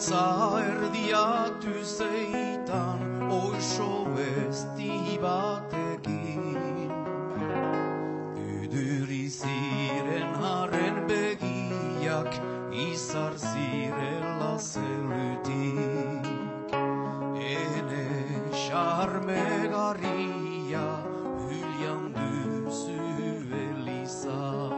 Arantza erdiatu zeitan oso ezti batekin. Uduri ziren haren begiak izar zirela zelutik. Ene xarmegarria hülyan duzu eliza.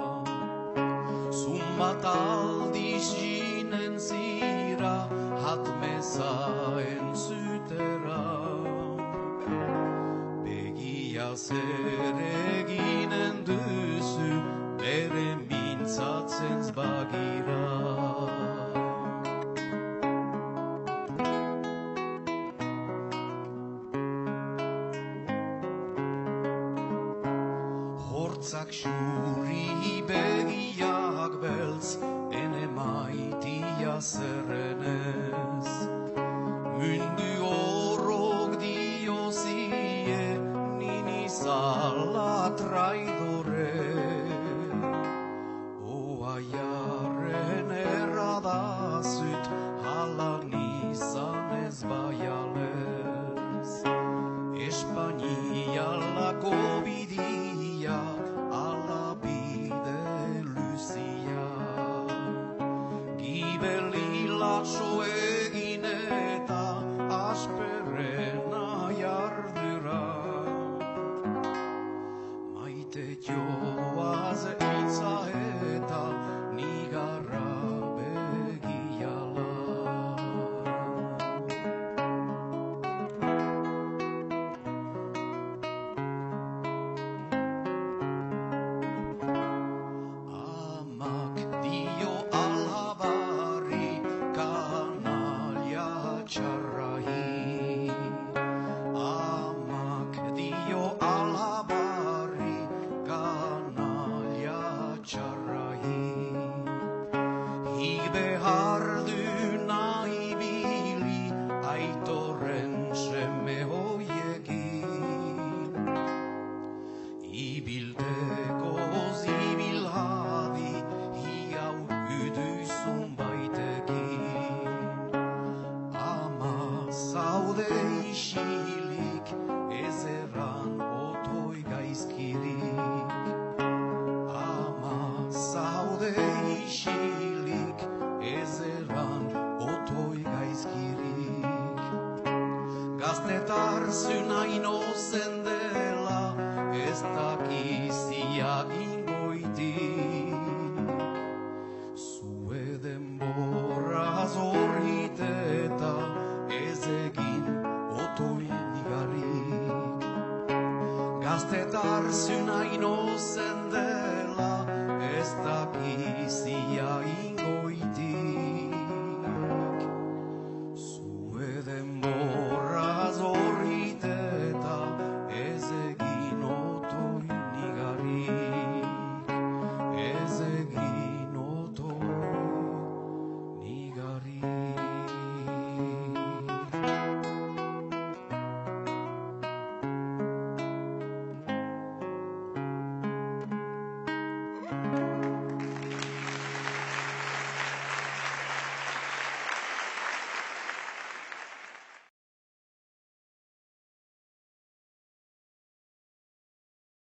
Zumbat aldiz jinen zira hatmeza entzutera. Begia zer eginen duzu bere mintzatzen bagira. Hortzak xurri begiak beltz ene maitia zerrenez. Mundu horrok diozie nini zala traidore. Oaiarren erradazut hala nizan ez baialez. Espainialako bidia ala bide luzia. Gibeli latxo egin eta asperrena jardura. Maite joaz itza eta nigarra begiala. Amak dio alabari kanalia txarrai. Amak dio alabari kanalia txarrai. Hig behar du nahi bili aitorren seme hoiekin. Ibilteko zibilhadi hiau uduzun baitekin. Ama zaude isilik ezerran otoi gaizkirik. Ama zaude isilik ezerran otoi gaizkirik. Gaztetar zuna inozen dela ez dakizia ingoitik. Zue denbora zorrit eta ez egin otoi nigarrik. Gaztetar zuna